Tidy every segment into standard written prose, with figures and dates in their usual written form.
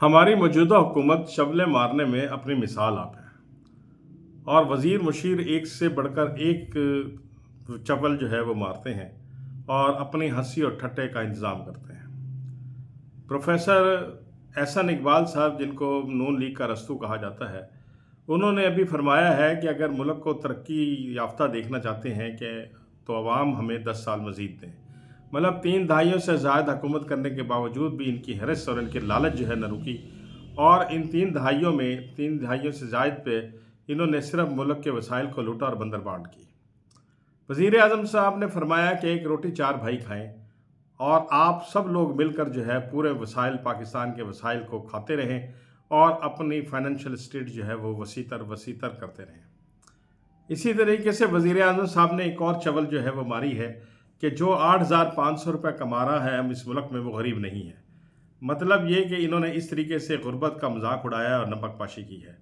ہماری موجودہ حکومت شعلے مارنے میں اپنی مثال آپ ہے، اور وزیر مشیر ایک سے بڑھ کر ایک چول جو ہے وہ مارتے ہیں اور اپنی ہنسی اور ٹھٹے کا انتظام کرتے ہیں۔ پروفیسر احسن اقبال صاحب، جن کو نون لیگ کا رستو کہا جاتا ہے، انہوں نے ابھی فرمایا ہے کہ اگر ملک کو ترقی یافتہ دیکھنا چاہتے ہیں تو عوام ہمیں 10 سال مزید دیں۔ مطلب 3 دہائیوں سے زائد حکومت کرنے کے باوجود بھی ان کی حرص اور ان کی لالچ جو ہے نہ رکی، اور ان 3 دہائیوں سے زائد پہ انہوں نے صرف ملک کے وسائل کو لوٹا اور بندر بانٹ کی۔ وزیر اعظم صاحب نے فرمایا کہ ایک روٹی 4 بھائی کھائیں، اور آپ سب لوگ مل کر جو ہے پورے وسائل، پاکستان کے وسائل کو کھاتے رہیں اور اپنی فائنینشیل اسٹیٹ جو ہے وہ وسیع تر کرتے رہیں۔ اسی طریقے سے وزیر اعظم صاحب نے ایک اور چول جو ہے وہ ماری ہے کہ جو 8,500 روپے کما رہا ہے ہم اس ملک میں، وہ غریب نہیں ہے۔ مطلب یہ کہ انہوں نے اس طریقے سے غربت کا مذاق اڑایا اور نمک پاشی کی ہے۔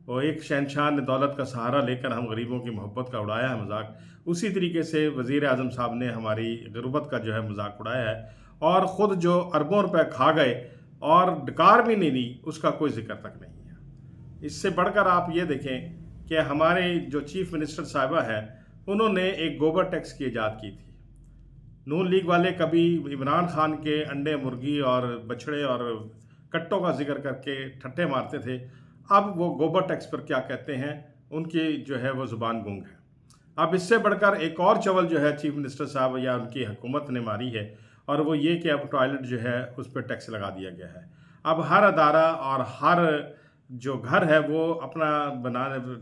وہ ایک شہنشاہ نے دولت کا سہارا لے کر ہم غریبوں کی محبت کا اڑایا ہے مذاق، اسی طریقے سے وزیر اعظم صاحب نے ہماری غربت کا جو ہے مذاق اڑایا ہے، اور خود جو اربوں روپے کھا گئے اور ڈکار بھی نہیں دی، اس کا کوئی ذکر تک نہیں ہے۔ اس سے بڑھ کر آپ یہ دیکھیں کہ ہمارے جو چیف منسٹر صاحبہ ہے، انہوں نے ایک گوبر ٹیکس کی ایجاد کی تھی۔ نون لیگ والے کبھی عمران خان کے انڈے، مرغی اور بچھڑے اور کٹوں کا ذکر کر کے ٹھٹے مارتے تھے، اب وہ گوبر ٹیکس پر کیا کہتے ہیں، ان کی جو ہے وہ زبان گونگ ہے۔ اب اس سے بڑھ کر ایک اور چول جو ہے چیف منسٹر صاحب یا ان کی حکومت نے ماری ہے، اور وہ یہ کہ اب ٹوائلٹ جو ہے اس پہ ٹیکس لگا دیا گیا ہے۔ اب ہر ادارہ اور ہر جو گھر ہے وہ اپنا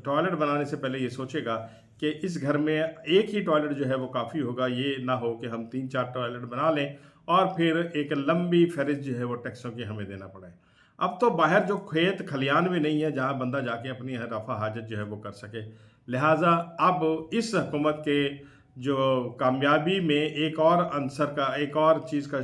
ٹوائلٹ بنانے سے پہلے یہ سوچے گا کہ اس گھر میں ایک ہی ٹوائلٹ جو ہے وہ کافی ہوگا، یہ نہ ہو کہ ہم 3-4 ٹوائلٹ بنا لیں اور پھر ایک لمبی فہرست جو ہے وہ ٹیکسوں کی ہمیں دینا پڑے۔ اب تو باہر جو کھیت کھلیان بھی نہیں ہے جہاں بندہ جا کے اپنی رفع حاجت جو ہے وہ کر سکے، لہٰذا اب اس حکومت کے جو کامیابی میں ایک اور عنصر کا، ایک اور چیز کا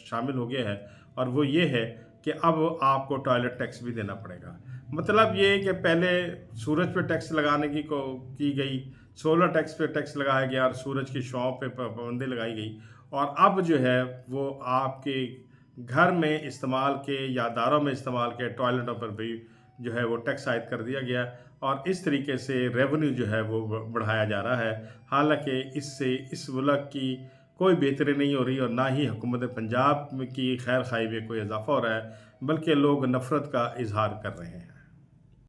شامل ہو گیا ہے، اور وہ یہ ہے کہ اب آپ کو ٹوائلٹ ٹیکس بھی دینا پڑے گا۔ مطلب یہ کہ پہلے سورج پہ ٹیکس لگانے کی گئی، سولر ٹیکس پہ ٹیکس لگایا گیا اور سورج کی شعاؤں پہ پابندی لگائی گئی، اور اب جو ہے وہ آپ کے گھر میں استعمال کے یا اداروں میں استعمال کے ٹوائلٹوں پر بھی جو ہے وہ ٹیکس عائد کر دیا گیا، اور اس طریقے سے ریونیو جو ہے وہ بڑھایا جا رہا ہے۔ حالانکہ اس سے اس ملک کی کوئی بہتری نہیں ہو رہی، اور نہ ہی حکومت پنجاب کی خیر خواہی میں کوئی اضافہ ہو رہا ہے، بلکہ لوگ نفرت کا اظہار کر رہے ہیں۔